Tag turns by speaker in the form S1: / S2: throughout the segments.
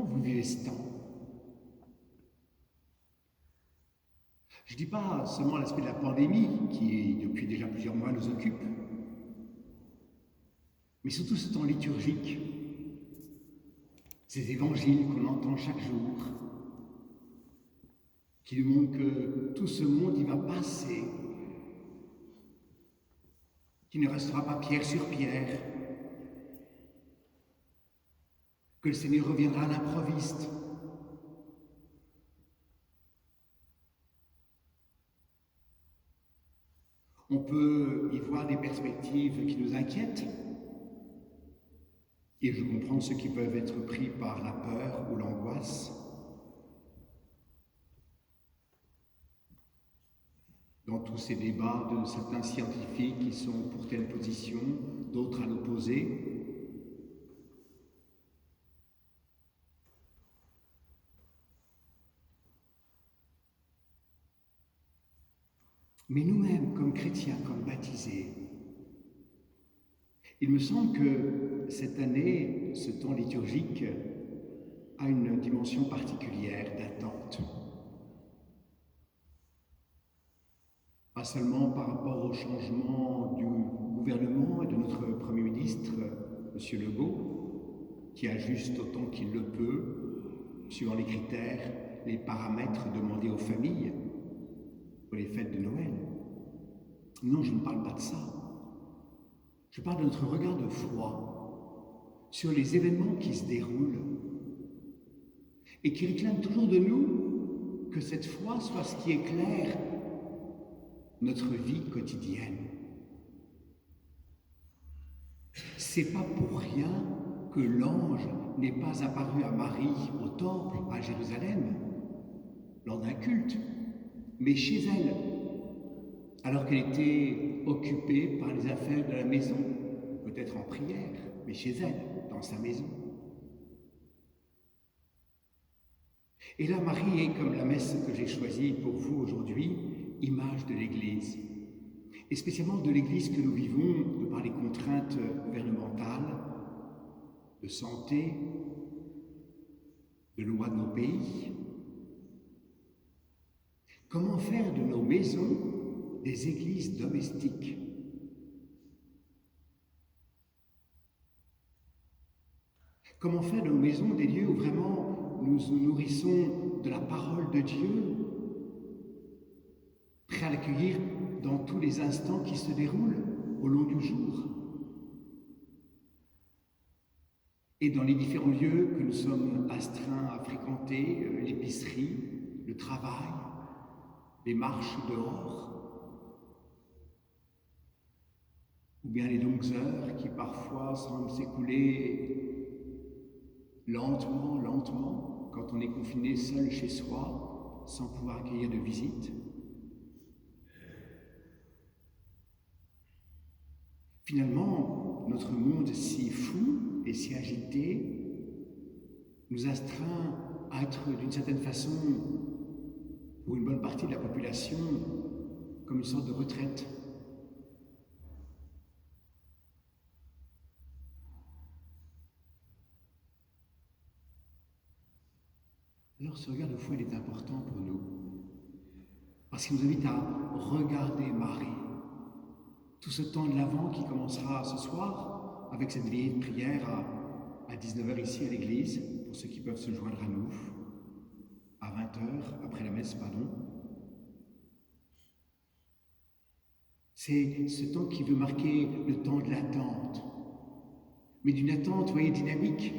S1: Comment vous vivez ce temps? Je ne dis pas seulement l'aspect de la pandémie qui, depuis déjà plusieurs mois, nous occupe, mais surtout ce temps liturgique, ces évangiles qu'on entend chaque jour, qui nous montrent que tout ce monde y va passer, qu'il ne restera pas pierre sur pierre, que le Seigneur reviendra à l'improviste. On peut y voir des perspectives qui nous inquiètent, et je comprends ceux qui peuvent être pris par la peur ou l'angoisse. Dans tous ces débats de certains scientifiques qui sont pour telle position, d'autres à l'opposé. Mais nous-mêmes, comme chrétiens, comme baptisés, il me semble que cette année, ce temps liturgique a une dimension particulière d'attente. Pas seulement par rapport au changement du gouvernement et de notre Premier ministre, M. Legault, qui ajuste autant qu'il le peut, suivant les critères, les paramètres demandés aux familles pour les fêtes de Noël. Non, je ne parle pas de ça. Je parle de notre regard de foi sur les événements qui se déroulent et qui réclament toujours de nous que cette foi soit ce qui éclaire notre vie quotidienne. C'est pas pour rien que l'ange n'est pas apparu à Marie au temple à Jérusalem lors d'un culte, mais chez elle, alors qu'elle était occupée par les affaires de la maison, peut-être en prière, mais chez elle, dans sa maison. Et là, Marie est, comme la messe que j'ai choisie pour vous aujourd'hui, image de l'Église, et spécialement de l'Église que nous vivons de par les contraintes gouvernementales, de santé, de loi de nos pays. Comment faire de nos maisons des églises domestiques? Comment faire de nos maisons des lieux où vraiment nous nous nourrissons de la parole de Dieu, prêts à l'accueillir dans tous les instants qui se déroulent au long du jour? Et dans les différents lieux que nous sommes astreints à fréquenter, l'épicerie, le travail, les marches dehors, ou bien les longues heures qui parfois semblent s'écouler lentement, quand on est confiné seul chez soi, sans pouvoir accueillir de visite. Finalement, notre monde si fou et si agité nous astreint à être d'une certaine façon, pour une bonne partie de la population, comme une sorte de retraite. Alors ce regard de foi, il est important pour nous, parce qu'il nous invite à regarder Marie. Tout ce temps de l'Avent qui commencera ce soir, avec cette veillée de prière à 19h ici à l'église, pour ceux qui peuvent se joindre à nous, à 20h, après la messe, pardon. C'est ce temps qui veut marquer le temps de l'attente, mais d'une attente, vous voyez, dynamique.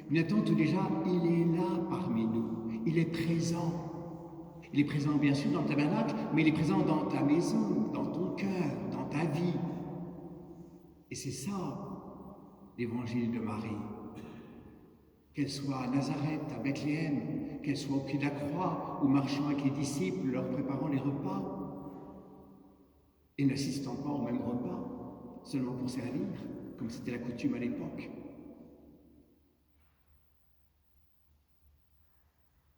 S1: Une attente où déjà, il est là parmi nous, il est présent. Il est présent bien sûr dans le tabernacle, mais il est présent dans ta maison, dans ton cœur, dans ta vie. Et c'est ça, l'évangile de Marie. Qu'elle soit à Nazareth, à Bethléem, qu'elle soit au pied de la croix, ou marchant avec les disciples, leur préparant les repas, et n'assistant pas au même repas, seulement pour servir, comme c'était la coutume à l'époque.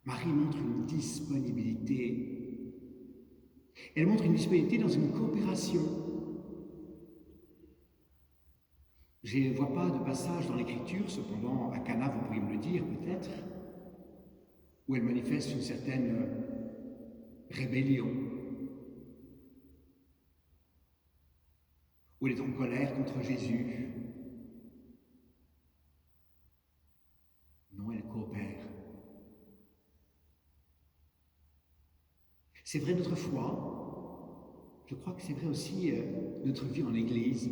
S1: Marie montre une disponibilité. Elle montre une disponibilité dans une coopération. Je ne vois pas de passage dans l'Écriture, cependant, à Cana, vous pourriez me le dire peut-être, où elle manifeste une certaine rébellion, où elle est en colère contre Jésus. Non, elle coopère. C'est vrai notre foi, je crois que c'est vrai aussi notre vie en Église.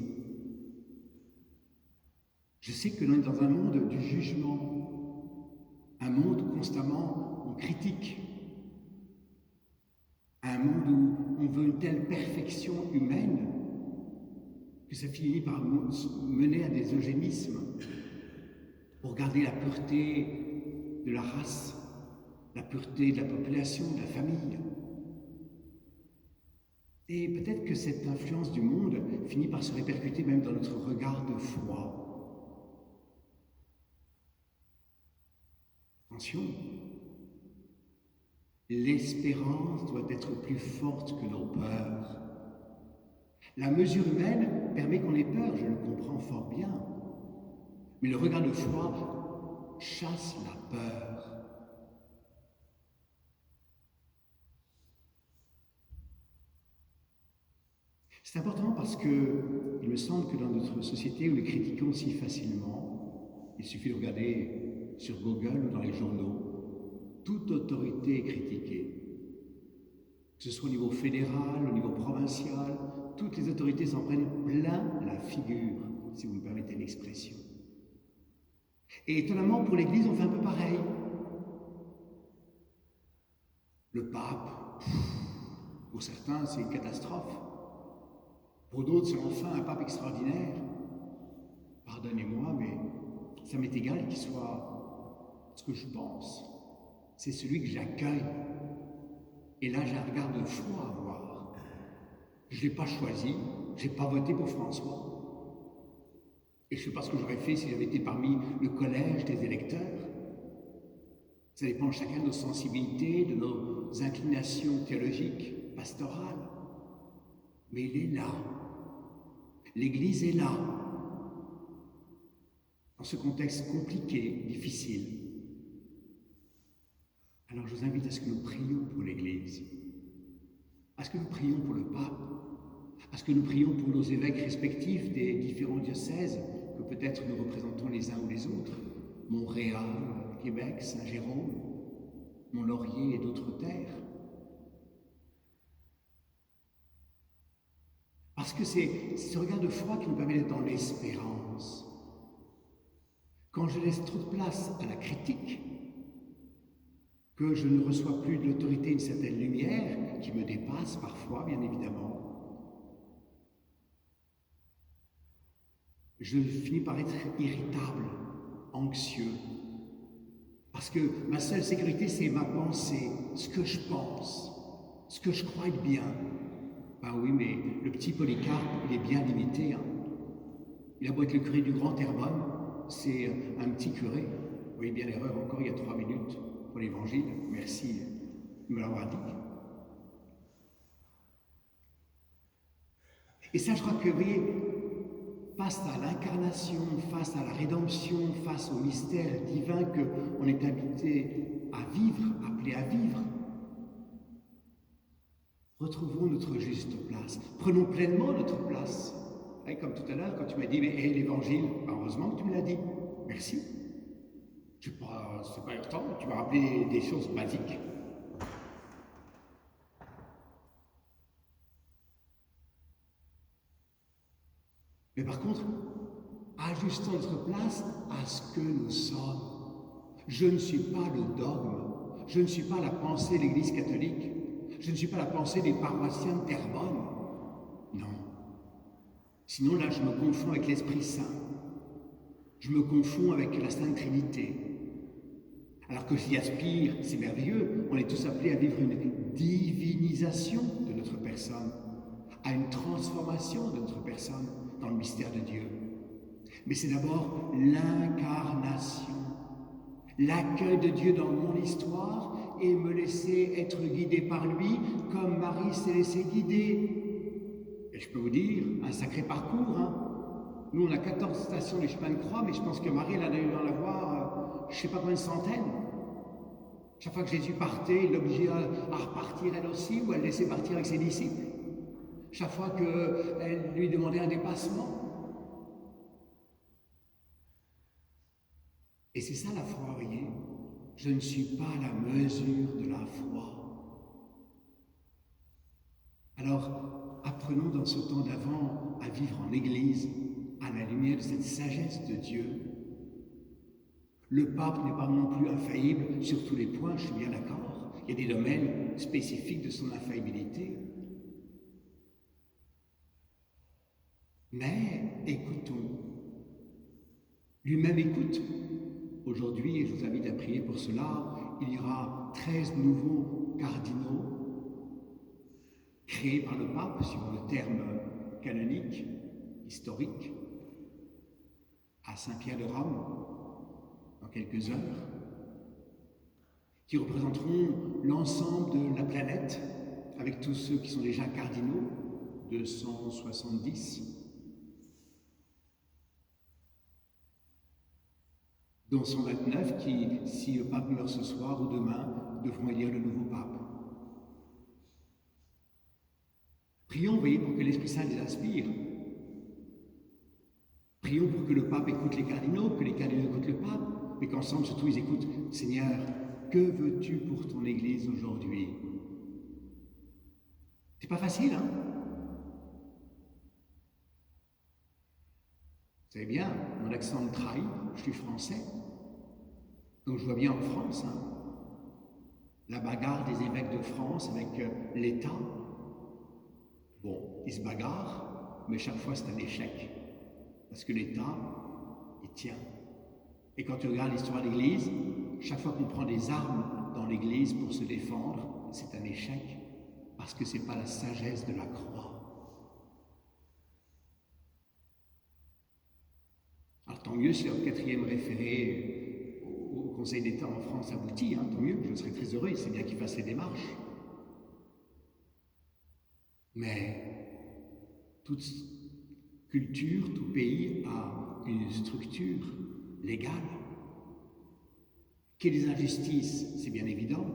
S1: Je sais que l'on est dans un monde du jugement, un monde constamment on critique, un monde où on veut une telle perfection humaine que ça finit par mener à des eugénismes pour garder la pureté de la race, la pureté de la population, de la famille. Et peut-être que cette influence du monde finit par se répercuter même dans notre regard de foi. Attention, l'espérance doit être plus forte que nos peurs. La mesure humaine permet qu'on ait peur, je le comprends fort bien. Mais le regard de foi chasse la peur. C'est important parce que il me semble que dans notre société où nous critiquons si facilement, il suffit de regarder sur Google ou dans les journaux, toute autorité est critiquée. Que ce soit au niveau fédéral, au niveau provincial, toutes les autorités s'en prennent plein la figure, si vous me permettez l'expression. Et étonnamment, pour l'Église, on fait un peu pareil. Le pape, pour certains, c'est une catastrophe. Pour d'autres, c'est enfin un pape extraordinaire. Pardonnez-moi, mais ça m'est égal qu'il soit ce que je pense. C'est celui que j'accueille. Et là, j'ai un regard de foi à voir. Je ne l'ai pas choisi, je n'ai pas voté pour François. Et je ne sais pas ce que j'aurais fait si j'avais été parmi le collège des électeurs. Ça dépend de chacun de nos sensibilités, de nos inclinations théologiques, pastorales. Mais il est là. L'Église est là. Dans ce contexte compliqué, difficile. Alors je vous invite à ce que nous prions pour l'Église, à ce que nous prions pour le pape, à ce que nous prions pour nos évêques respectifs des différents diocèses que peut-être nous représentons les uns ou les autres, Montréal, Québec, Saint-Jérôme, Mont-Laurier et d'autres terres. Parce que c'est ce regard de foi qui nous permet d'être dans l'espérance. Quand je laisse trop de place à la critique, que je ne reçois plus de l'autorité une certaine lumière qui me dépasse parfois, bien évidemment, je finis par être irritable, anxieux, parce que ma seule sécurité, c'est ma pensée, ce que je pense, ce que je crois être bien. Ben oui, mais le petit Polycarpe, il est bien limité. Hein. Il a beau être le curé du Grand Terrebonne, c'est un petit curé. Vous voyez bien l'erreur encore il y a 3 minutes pour l'Évangile. Merci de me l'avoir dit. Et ça, je crois que, vous voyez, face à l'incarnation, face à la rédemption, face au mystère divin qu'on est habité à vivre, appelé à vivre, retrouvons notre juste place. Prenons pleinement notre place. Et comme tout à l'heure, quand tu m'as dit, mais hey, l'Évangile, heureusement que tu me l'as dit. Merci. C'est pas urgent, tu m'as rappelé des choses basiques. Mais par contre, ajustons notre place à ce que nous sommes. Je ne suis pas le dogme, je ne suis pas la pensée de l'Église catholique, je ne suis pas la pensée des paroissiens de Terrebonne. Non. Sinon là, je me confonds avec l'Esprit Saint. Je me confonds avec la Sainte Trinité. Alors que j'y aspire, c'est merveilleux, on est tous appelés à vivre une divinisation de notre personne, à une transformation de notre personne dans le mystère de Dieu. Mais c'est d'abord l'incarnation, l'accueil de Dieu dans mon histoire et me laisser être guidé par lui comme Marie s'est laissée guider. Et je peux vous dire, un sacré parcours. Hein. Nous, on a 14 stations des chemins de croix, mais je pense que Marie, elle a dû en avoir, je ne sais pas combien de centaines. Chaque fois que Jésus partait, il l'obligeait à repartir elle aussi, ou à le laisser partir avec ses disciples. Chaque fois qu'elle lui demandait un dépassement. Et c'est ça la foi, voyez. Je ne suis pas à la mesure de la foi. Alors, apprenons dans ce temps d'avant à vivre en Église, à la lumière de cette sagesse de Dieu. Le pape n'est pas non plus infaillible sur tous les points, je suis bien d'accord. Il y a des domaines spécifiques de son infaillibilité. Mais écoutons. Lui-même écoute. Aujourd'hui, et je vous invite à prier pour cela, il y aura 13 nouveaux cardinaux créés par le pape, suivant le terme canonique, historique, à Saint-Pierre de Rome, dans quelques heures, qui représenteront l'ensemble de la planète, avec tous ceux qui sont déjà cardinaux, 270, dont 129 qui, si le pape meurt ce soir ou demain, devront élire le nouveau pape. Prions, vous voyez, pour que l'Esprit Saint les inspire. Prions pour que le pape écoute les cardinaux, que les cardinaux écoutent le pape, mais qu'ensemble, surtout, ils écoutent « Seigneur, que veux-tu pour ton Église aujourd'hui ?» C'est pas facile, hein? Vous savez bien, mon accent me trahit, je suis français. Donc je vois bien en France, hein, la bagarre des évêques de France avec l'État. Bon, ils se bagarrent, mais chaque fois c'est un échec. Parce que l'État, il tient. Et quand tu regardes l'histoire de l'Église, chaque fois qu'on prend des armes dans l'Église pour se défendre, c'est un échec. Parce que ce n'est pas la sagesse de la croix. Alors tant mieux si leur 4e référé au Conseil d'État en France aboutit, hein, tant mieux, je serais très heureux, c'est bien qu'ils fassent les démarches. Mais toute culture, tout pays a une structure légale. Qu'il y ait des injustices, c'est bien évident.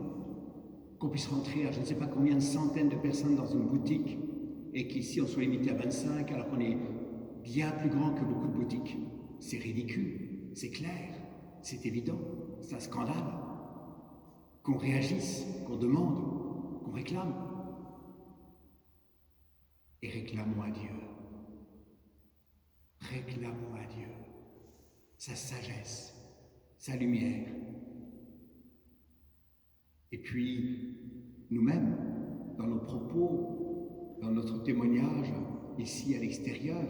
S1: Qu'on puisse rentrer à je ne sais pas combien de centaines de personnes dans une boutique et qu'ici on soit limité à 25 alors qu'on est bien plus grand que beaucoup de boutiques, c'est ridicule, c'est clair, c'est évident, c'est un scandale. Qu'on réagisse, qu'on demande, qu'on réclame. Et réclamons à Dieu. Réclamons à Dieu sa sagesse, sa lumière. Et puis, nous-mêmes, dans nos propos, dans notre témoignage, ici à l'extérieur,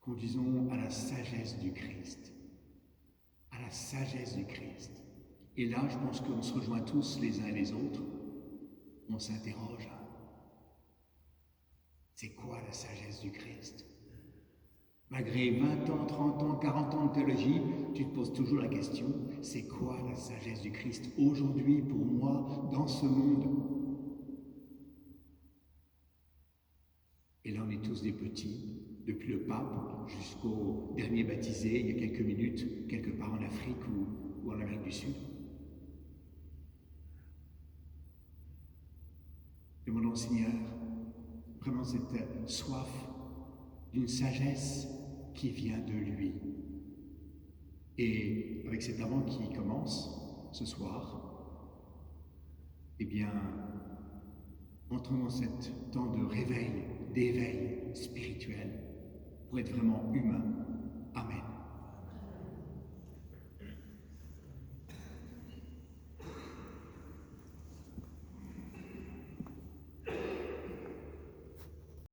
S1: conduisons à la sagesse du Christ. À la sagesse du Christ. Et là, je pense qu'on se rejoint tous les uns et les autres. On s'interroge. C'est quoi la sagesse du Christ? Malgré 20 ans, 30 ans, 40 ans de théologie, tu te poses toujours la question, c'est quoi la sagesse du Christ aujourd'hui pour moi, dans ce monde? Et là, on est tous des petits, depuis le pape jusqu'au dernier baptisé, il y a quelques minutes, quelque part en Afrique ou en Amérique du Sud. Demandons au Seigneur vraiment cette soif d'une sagesse qui vient de lui. Et avec cet avant qui commence ce soir, eh bien, entrons dans ce temps de réveil, d'éveil spirituel, pour être vraiment humain,